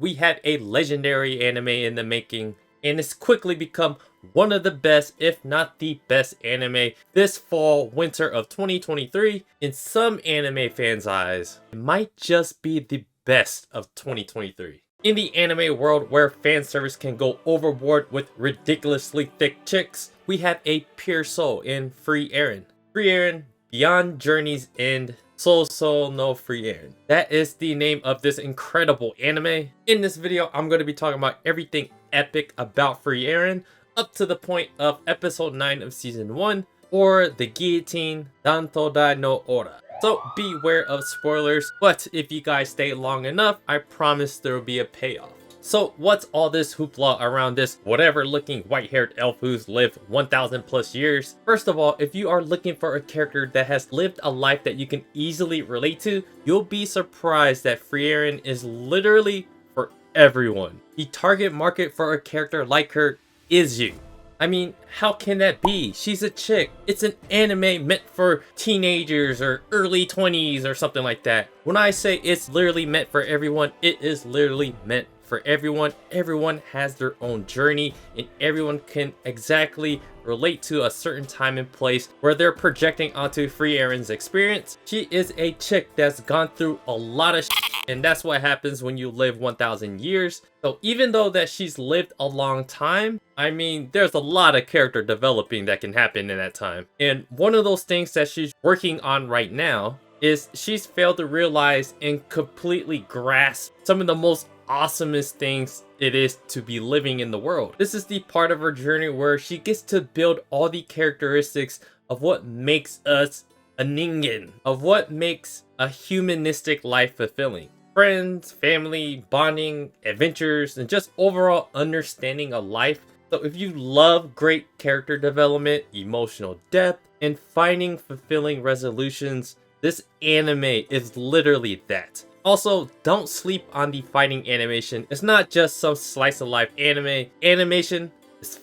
we have a legendary anime in the making, and it's quickly become one of the best, if not the best anime this fall, winter of 2023. In some anime fans' eyes, it might just be the best of 2023. In the anime world where fan service can go overboard with ridiculously thick chicks, we have a pure soul in Frieren. Frieren, Beyond Journey's End, So no Frieren. That is the name of this incredible anime. In this video, I'm going to be talking about everything epic about Frieren, up to the point of episode 9 of season 1, or the guillotine Dantodai no Ora. So beware of spoilers, but if you guys stay long enough, I promise there will be a payoff. So what's all this hoopla around this whatever looking white-haired elf who's lived 1,000 plus years? First of all, if you are looking for a character that has lived a life that you can easily relate to, you'll be surprised that Frieren is literally for everyone. The target market for a character like her is you. I mean, how can that be? She's a chick. It's an anime meant for teenagers or early 20s or something like that. When I say it's literally meant for everyone, it is literally meant for everyone. Everyone has their own journey, and everyone can exactly relate to a certain time and place where they're projecting onto Frieren's experience. She is a chick that's gone through a lot of shit, and that's what happens when you live 1,000 years. So even though that she's lived a long time, I mean, there's a lot of character developing that can happen in that time. And one of those things that she's working on right now is she's failed to realize and completely grasp some of the most awesomest things it is to be living in the world. This is the part of her journey where she gets to build all the characteristics of what makes us a ningen, of what makes a humanistic life fulfilling. Friends, family, bonding, adventures, and just overall understanding of life. So if you love great character development, emotional depth, and finding fulfilling resolutions, this anime is literally that. Also, don't sleep on the fighting animation. It's not just some slice of life anime. Animation is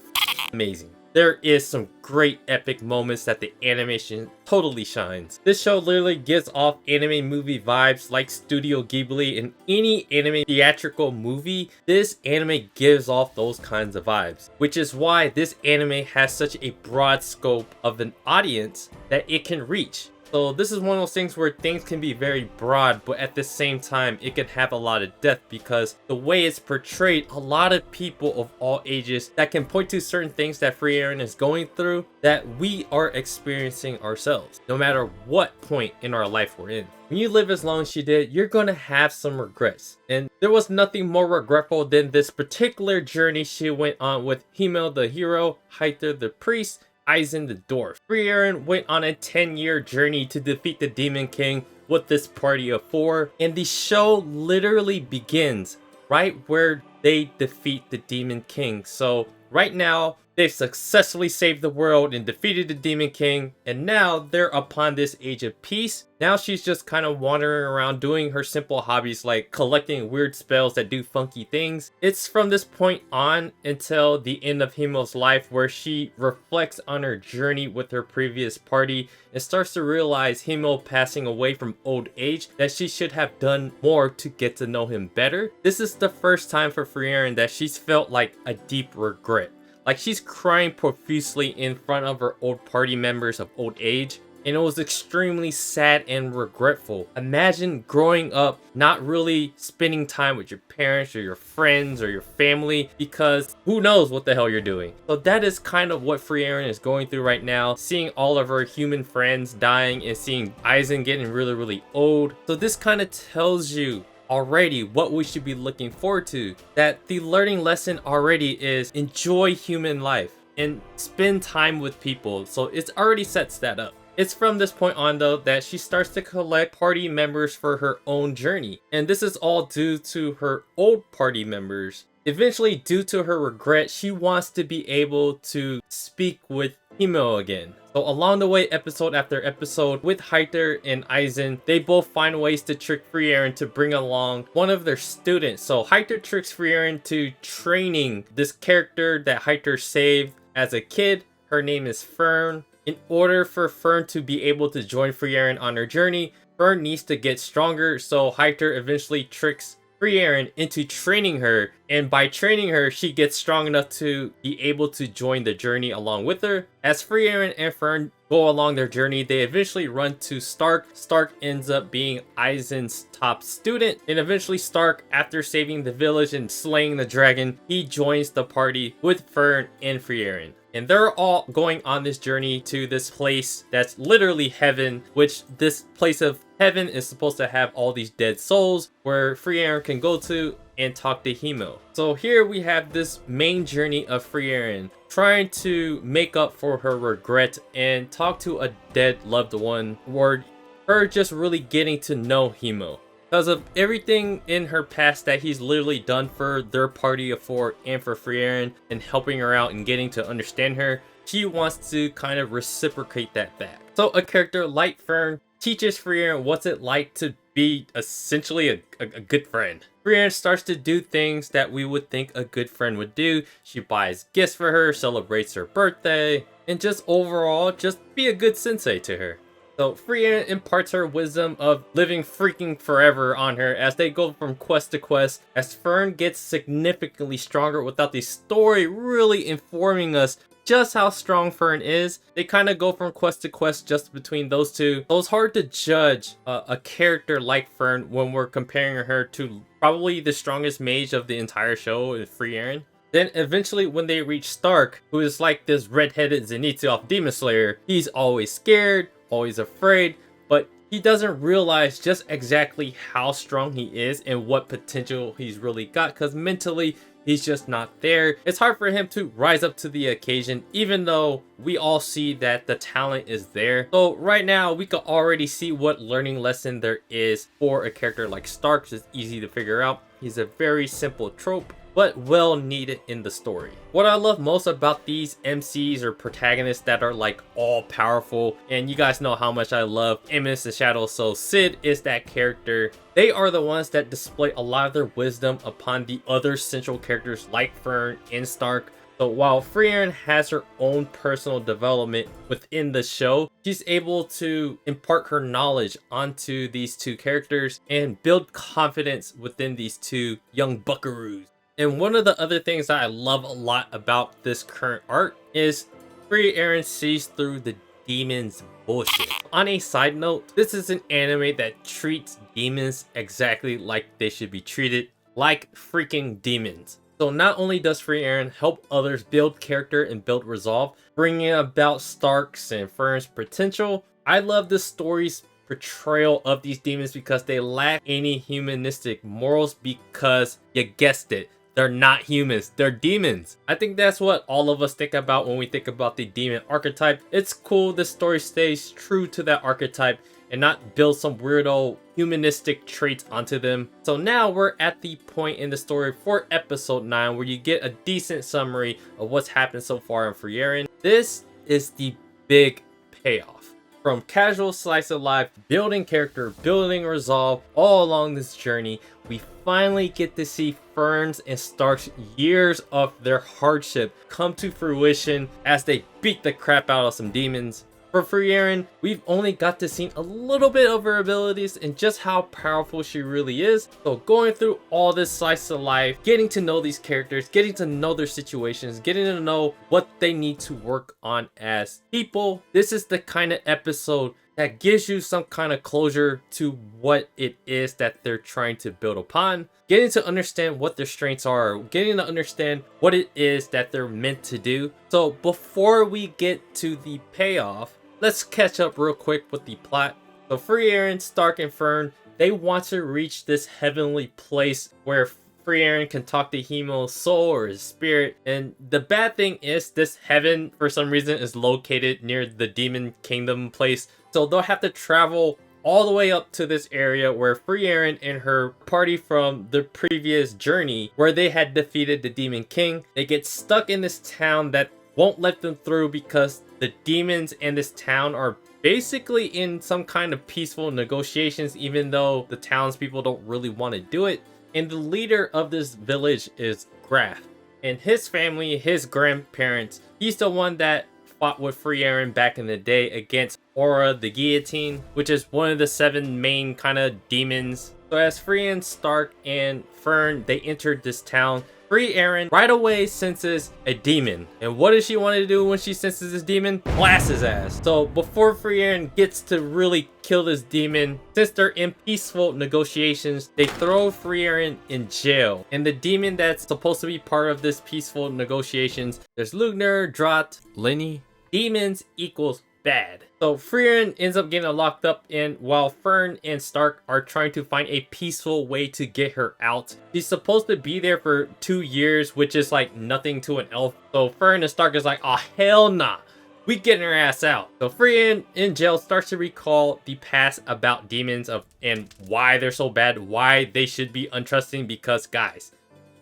amazing. There is some great epic moments that the animation totally shines. This show literally gives off anime movie vibes like Studio Ghibli. In any anime theatrical movie, this anime gives off those kinds of vibes, which is why this anime has such a broad scope of an audience that it can reach. So this is one of those things where things can be very broad, but at the same time, it can have a lot of depth because the way it's portrayed, a lot of people of all ages that can point to certain things that Frieren is going through that we are experiencing ourselves, no matter what point in our life we're in. When you live as long as she did, you're going to have some regrets. And there was nothing more regretful than this particular journey she went on with Himmel the hero, Heiter the priest, Aizen the dwarf. Frieren went on a 10-year journey to defeat the Demon King with this party of 4, and the show literally begins right where they defeat the Demon King. So right now, they've successfully saved the world and defeated the Demon King, and now they're upon this age of peace. Now she's just kind of wandering around doing her simple hobbies like collecting weird spells that do funky things. It's from this point on until the end of Himmel's life where she reflects on her journey with her previous party and starts to realize Himmel passing away from old age that she should have done more to get to know him better. This is the first time for Frieren that she's felt like a deep regret. Like she's crying profusely in front of her old party members of old age, and it was extremely sad and regretful. Imagine growing up not really spending time with your parents or your friends or your family because who knows what the hell you're doing. So that is kind of what Frieren is going through right now, seeing all of her human friends dying and seeing Aizen getting really old. So this kind of tells you already what we should be looking forward to, that the learning lesson already is enjoy human life and spend time with people. So it's already sets that up. It's from this point on though that she starts to collect party members for her own journey, and this is all due to her old party members. Eventually, due to her regret, she wants to be able to speak with Himmel again. So along the way, episode after episode, with Heiter and Aizen, they both find ways to trick Frieren to bring along one of their students. So Heiter tricks Frieren to training this character that Heiter saved as a kid. Her name is Fern. In order for Fern to be able to join Frieren on her journey, Fern needs to get stronger, so Heiter eventually tricks Frieren into training her, and by training her, she gets strong enough to be able to join the journey along with her. As Frieren and Fern go along their journey, they eventually run to Stark. Stark ends up being Aizen's top student, and eventually Stark, after saving the village and slaying the dragon, he joins the party with Fern and Frieren. And they're all going on this journey to this place that's literally heaven, which this place of heaven is supposed to have all these dead souls where Frieren can go to and talk to Himo. So here we have this main journey of Frieren trying to make up for her regret and talk to a dead loved one, or her just really getting to know Himo. Because of everything in her past that he's literally done for their party of four and for Frieren and helping her out and getting to understand her, she wants to kind of reciprocate that back. So a character like Fern teaches Frieren what's it like to be essentially a good friend. Frieren starts to do things that we would think a good friend would do. She buys gifts for her, celebrates her birthday, and just overall just be a good sensei to her. So Frieren imparts her wisdom of living freaking forever on her as they go from quest to quest, as Fern gets significantly stronger without the story really informing us just how strong Fern is. They kind of go from quest to quest just between those two. So it's hard to judge a character like Fern when we're comparing her to probably the strongest mage of the entire show, Frieren. Then eventually when they reach Stark, who is like this red-headed Zenitsu off Demon Slayer, he's always scared, always afraid, but he doesn't realize just exactly how strong he is and what potential he's really got, because mentally he's just not there. It's hard for him to rise up to the occasion, even though we all see that the talent is there. So right now we can already see what learning lesson there is for a character like Stark. It's easy to figure out. He's a very simple trope, but well needed in the story. What I love most about these MCs or protagonists that are like all powerful, and you guys know how much I love Eminence the Shadow, so Sid is that character. They are the ones that display a lot of their wisdom upon the other central characters like Fern and Stark. So while Frieren has her own personal development within the show, she's able to impart her knowledge onto these two characters and build confidence within these two young buckaroos. And one of the other things that I love a lot about this current art is Frieren sees through the demons' bullshit. On a side note, this is an anime that treats demons exactly like they should be treated, like freaking demons. So not only does Frieren help others build character and build resolve, bringing about Stark's and Fern's potential, I love the story's portrayal of these demons because they lack any humanistic morals, because you guessed it, they're not humans, they're demons. I think that's what all of us think about when we think about the demon archetype. It's cool this story stays true to that archetype and not build some weirdo humanistic traits onto them. So now we're at the point in the story for episode 9 where you get a decent summary of what's happened so far in Frieren. This is the big payoff. From casual slice of life, building character, building resolve, all along this journey, we finally get to see Fern's and Stark's years of their hardship come to fruition as they beat the crap out of some demons. For Frieren, we've only got to see a little bit of her abilities and just how powerful she really is. So going through all this slice of life, getting to know these characters, getting to know their situations, getting to know what they need to work on as people, this is the kind of episode that gives you some kind of closure to what it is that they're trying to build upon. Getting to understand what their strengths are, getting to understand what it is that they're meant to do. So before we get to the payoff, let's catch up real quick with the plot. So Frieren, Stark, and Fern, they want to reach this heavenly place where Frieren can talk to Himo's soul or his spirit. And the bad thing is this heaven, for some reason, is located near the demon kingdom place. So they'll have to travel all the way up to this area where Frieren and her party from the previous journey, where they had defeated the Demon King, they get stuck in this town that won't let them through because the demons in this town are basically in some kind of peaceful negotiations, even though the townspeople don't really want to do it. And the leader of this village is Graf. And his family, his grandparents, he's the one that fought with Frieren back in the day against Aura the Guillotine, which is one of the 7 main kind of demons So as Frieren, Stark, and Fern, they entered this town, Frieren right away senses a demon. And what does she want to do when she senses this demon? Blast his ass. So before Frieren gets to really kill this demon, since they're in peaceful negotiations, they throw Frieren in jail. And the demon that's supposed to be part of this peaceful negotiations, there's Lugner, Drat, Lenny. Demons equals bad. So Frieren ends up getting locked up, and while Fern and Stark are trying to find a peaceful way to get her out, she's supposed to be there for 2 years, which is like nothing to an elf. So Fern and Stark is like, oh hell nah, we getting her ass out. So Frieren in jail starts to recall the past about demons and why they're so bad, why they should be untrusting, because guys,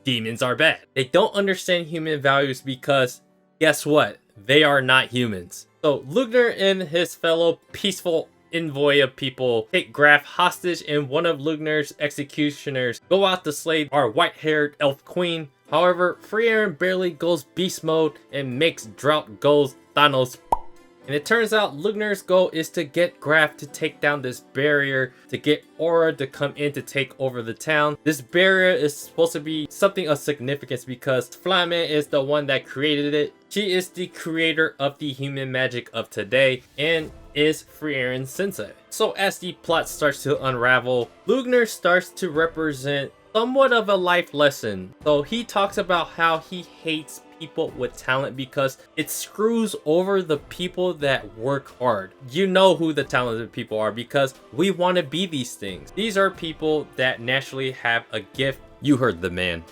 demons are bad. They don't understand human values because guess what? They are not humans. So Lugner and his fellow peaceful envoy of people take Graf hostage, and one of Lugner's executioners go out to slay our white-haired elf queen. However, Frieren barely goes beast mode and makes Drought goes Thanos. And it turns out Lugner's goal is to get Graf to take down this barrier to get Aura to come in to take over the town. This barrier is supposed to be something of significance because Flamme is the one that created it. She is the creator of the human magic of today and is Frieren's sensei. So as the plot starts to unravel, Lugner starts to represent somewhat of a life lesson. So he talks about how he hates people with talent because it screws over the people that work hard. You know who the talented people are because we want to be these things. These are people that naturally have a gift. You heard the man.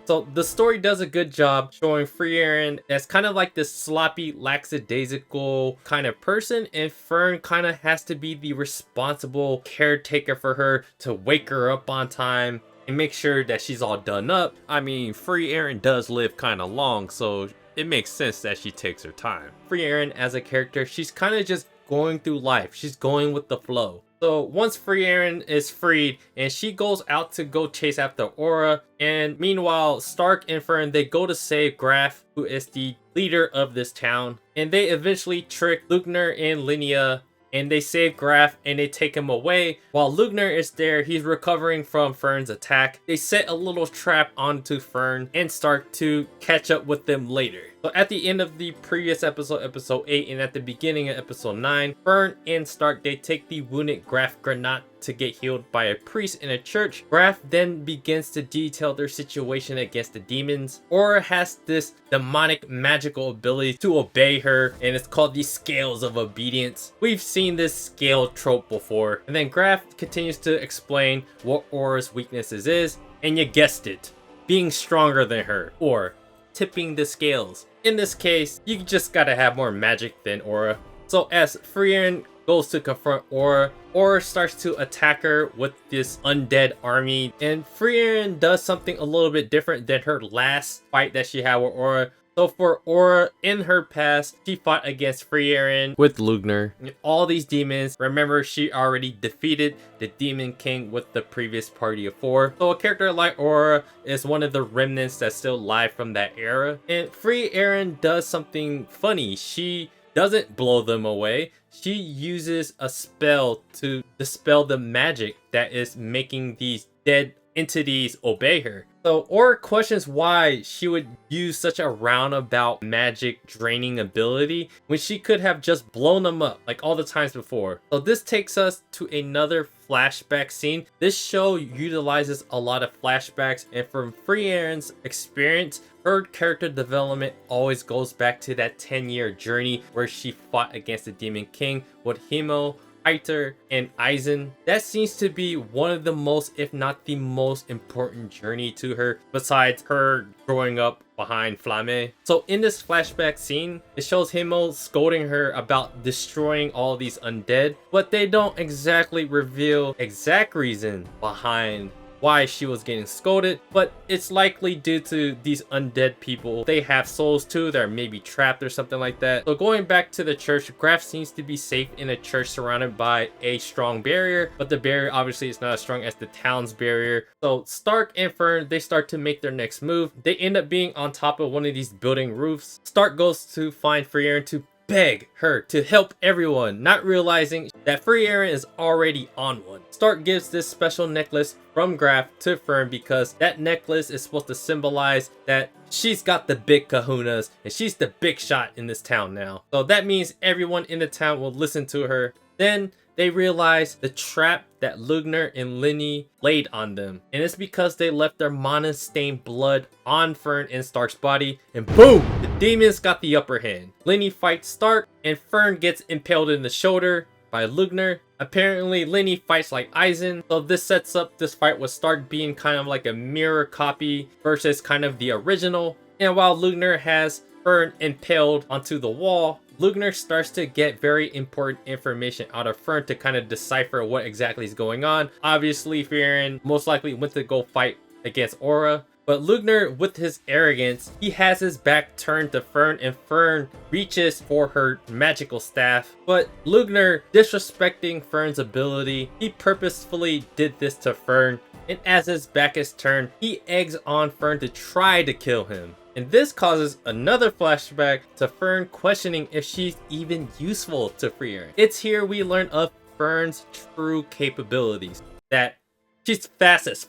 So the story does a good job showing Frieren as kind of like this sloppy, lackadaisical kind of person, and Fern kind of has to be the responsible caretaker for her to wake her up on time and make sure that she's all done up. I mean, Frieren does live kind of long, so it makes sense that she takes her time. Frieren as a character, she's kind of just going through life. She's going with the flow. So once Frieren is freed and she goes out to go chase after Aura, and meanwhile Stark and Fern, they go to save Graf, who is the leader of this town, and they eventually trick Lugner and Linnea, and they save Graf and they take him away. While Lugner is there, he's recovering from Fern's attack. They set a little trap onto Fern and Stark to catch up with them later. So at the end of the previous episode, episode 8, and at the beginning of episode 9, Fern and Stark, they take the wounded Graf Granat to get healed by a priest in a church. Graf then begins to detail their situation against the demons. Aura has this demonic magical ability to obey her, and it's called the Scales of Obedience. We've seen this scale trope before. And then Graf continues to explain what Aura's weaknesses is, and you guessed it, being stronger than her, or tipping the scales. In this case, you just gotta have more magic than Aura. So as Frieren goes to confront Aura, Aura starts to attack her with this undead army, and Frieren does something a little bit different than her last fight that she had with Aura. So for Aura, in her past, she fought against Frieren with Lugner. And all these demons, remember she already defeated the Demon King with the previous party of 4. So a character like Aura is one of the remnants that's still alive from that era. And Frieren does something funny. She doesn't blow them away. She uses a spell to dispel the magic that is making these dead entities obey her. So Aura questions why she would use such a roundabout magic draining ability when she could have just blown them up like all the times before. So this takes us to another flashback scene. This show utilizes a lot of flashbacks, and from Frieren's experience, her character development always goes back to that 10-year journey where she fought against the Demon King with Himo, Heiter, and Eisen. That seems to be one of the most, if not the most important journey to her, besides her growing up behind Flamme. So in this flashback scene, it shows Himo scolding her about destroying all these undead, but they don't exactly reveal exact reason behind why she was getting scolded, but it's likely due to these undead people. They have souls too, they're maybe trapped or something like that. So going back to the church, Graf seems to be safe in a church surrounded by a strong barrier, but the barrier obviously is not as strong as the town's barrier. So Stark and Fern, they start to make their next move. They end up being on top of one of these building roofs. Stark goes to find Frieren to beg her to help everyone, not realizing that Frieren is already on one. Stark gives this special necklace from Graf to Fern because that necklace is supposed to symbolize that she's got the big kahunas and she's the big shot in this town now. So that means everyone in the town will listen to her. Then they realize the trap that Lugner and Linny laid on them. And it's because they left their mana-stained blood on Fern and Stark's body. And boom! The demons got the upper hand. Linny fights Stark and Fern gets impaled in the shoulder by Lugner. Apparently Linny fights like Eisen. So this sets up this fight with Stark being kind of like a mirror copy versus kind of the original. And while Lugner has Fern impaled onto the wall, Lugner starts to get very important information out of Fern to kind of decipher what exactly is going on. Obviously, Frieren most likely went to go fight against Aura, but Lugner, with his arrogance, he has his back turned to Fern, and Fern reaches for her magical staff. But Lugner, disrespecting Fern's ability, he purposefully did this to Fern, and as his back is turned, he eggs on Fern to try to kill him. And this causes another flashback to Fern questioning if she's even useful to Frieren. It's here we learn of Fern's true capabilities. That she's fast as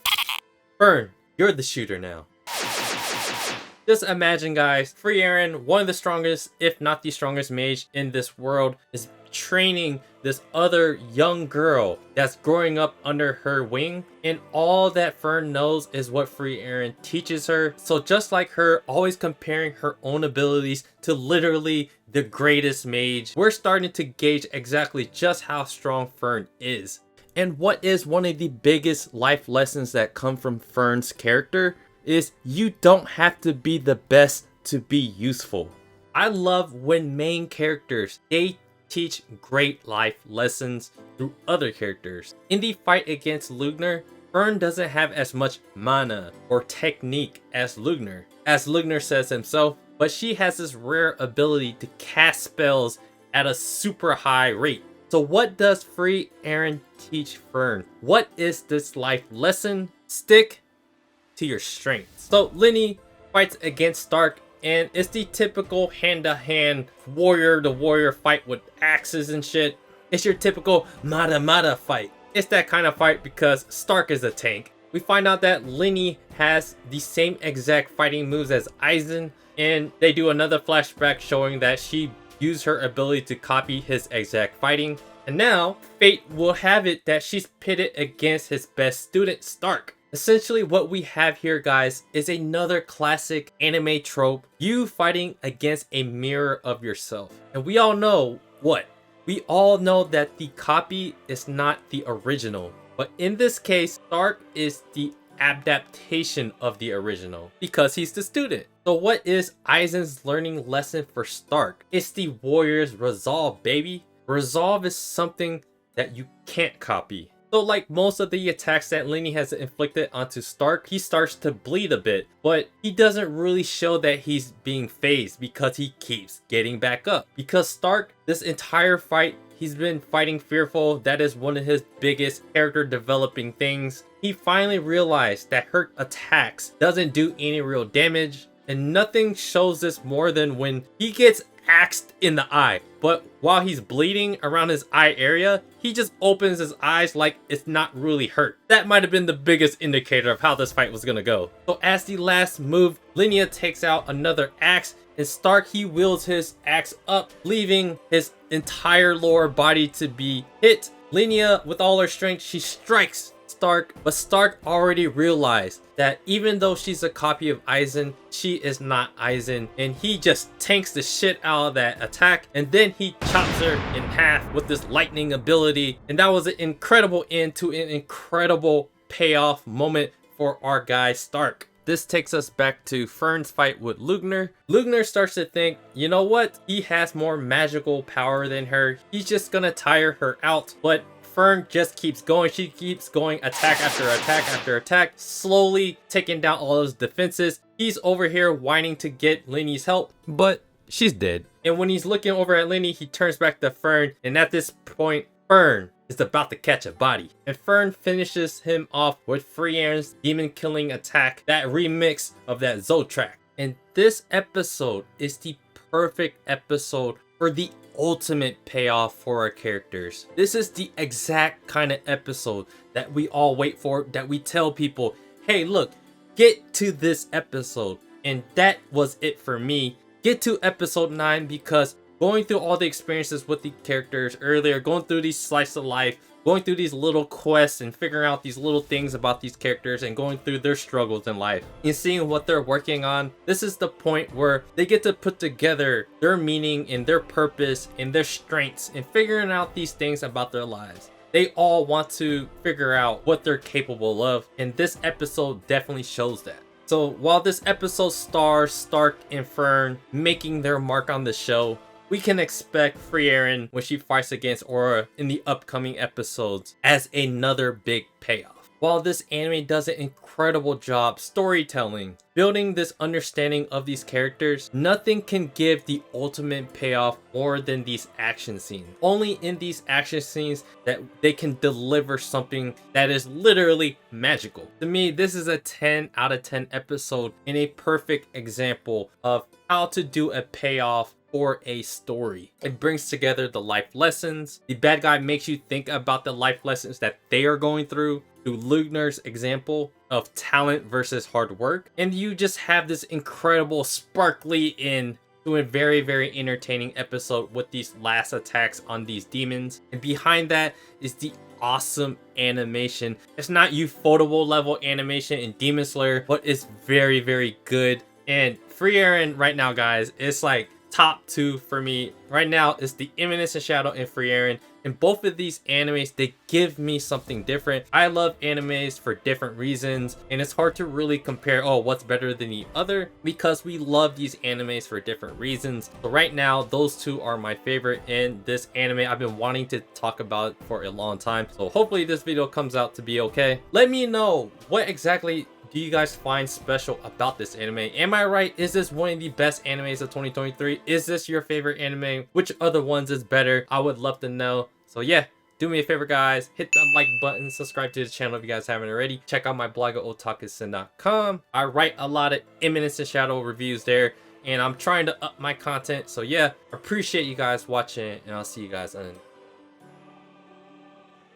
Fern, you're the shooter now. Just imagine, guys, Frieren, one of the strongest, if not the strongest mage in this world, is training this other young girl that's growing up under her wing, and all that Fern knows is what Frieren teaches her. So just like her, always comparing her own abilities to literally the greatest mage, we're starting to gauge exactly just how strong Fern is. And what is one of the biggest life lessons that come from Fern's character is you don't have to be the best to be useful. I love when main characters, they teach great life lessons through other characters. In the fight against Lugner, Fern doesn't have as much mana or technique as Lugner says himself, but she has this rare ability to cast spells at a super high rate. So what does Frieren teach Fern? What is this life lesson? Stick to your strengths. So Linny fights against Stark, and it's the typical hand-to-hand warrior-to-warrior fight with axes and shit. It's your typical mata-mata fight. It's that kind of fight because Stark is a tank. We find out that Linny has the same exact fighting moves as Eisen, and they do another flashback showing that she used her ability to copy his exact fighting. And now, fate will have it that she's pitted against his best student, Stark. Essentially what we have here, guys, is another classic anime trope, you fighting against a mirror of yourself. And we all know what? We all know that the copy is not the original. But in this case, Stark is the adaptation of the original because he's the student. So what is Eisen's learning lesson for Stark? It's the warrior's resolve, baby. Resolve is something that you can't copy. So like most of the attacks that Linny has inflicted onto Stark, he starts to bleed a bit, but he doesn't really show that he's being phased because he keeps getting back up. Because Stark, this entire fight, he's been fighting fearful. That is one of his biggest character developing things. He finally realized that her attacks doesn't do any real damage, and nothing shows this more than when he gets axed in the eye. But while he's bleeding around his eye area, he just opens his eyes like it's not really hurt. That might have been the biggest indicator of how this fight was gonna go. So as the last move, Linnea takes out another axe, and Stark, he wields his axe up, leaving his entire lower body to be hit. Linnea, with all her strength, she strikes Stark, but Stark already realized that even though she's a copy of Eisen, she is not Eisen, and he just tanks the shit out of that attack, and then he chops her in half with this lightning ability. And that was an incredible end to an incredible payoff moment for our guy Stark. This takes us back to Fern's fight with Lugner. Lugner starts to think, you know what? He has more magical power than her. He's just gonna tire her out. But Fern just keeps going. She keeps going attack after attack after attack, slowly taking down all those defenses. He's over here whining to get Linny's help, but she's dead. And when he's looking over at Linny, he turns back to Fern, and at this point, Fern is about to catch a body. And Fern finishes him off with Frieren's demon killing attack, that remix of that Zotrak. And this episode is the perfect episode for the ultimate payoff for our characters. This is the exact kind of episode that we all wait for, that we tell people, hey look, get to this episode. And that was it for me. Get to episode 9, because going through all the experiences with the characters earlier, going through these slice of life, going through these little quests and figuring out these little things about these characters and going through their struggles in life and seeing what they're working on, this is the point where they get to put together their meaning and their purpose and their strengths and figuring out these things about their lives. They all want to figure out what they're capable of, and this episode definitely shows that. So while this episode stars Stark and Frieren making their mark on the show, we can expect Frieren when she fights against Aura in the upcoming episodes as another big payoff. While this anime does an incredible job storytelling, building this understanding of these characters, nothing can give the ultimate payoff more than these action scenes. Only in these action scenes that they can deliver something that is literally magical. To me, this is a 10 out of 10 episode and a perfect example of how to do a payoff for a story. It brings together the life lessons. The bad guy makes you think about the life lessons that they are going through Lugnar's example of talent versus hard work. And you just have this incredible sparkly end to a very, very entertaining episode with these last attacks on these demons. And behind that is the awesome animation. It's not Ufotable level animation in Demon Slayer, but it's very, very good. And Frieren right now, guys, it's like top 2 for me. Right now, it's the Imminence and Shadow and Frieren. And both of these animes, they give me something different. I love animes for different reasons, and it's hard to really compare, oh, what's better than the other, because we love these animes for different reasons. So right now, those two are my favorite in this anime. I've been wanting to talk about it for a long time. So hopefully this video comes out to be okay. Let me know what exactly do you guys find special about this anime? Am I right? Is this one of the best animes of 2023? Is this your favorite anime? Which other ones is better? I would love to know. So yeah, do me a favor, guys. Hit the like button, subscribe to the channel if you guys haven't already. Check out my blog at otakusen.com. I write a lot of Imminence and Shadow reviews there, and I'm trying to up my content. So yeah, appreciate you guys watching, and I'll see you guys on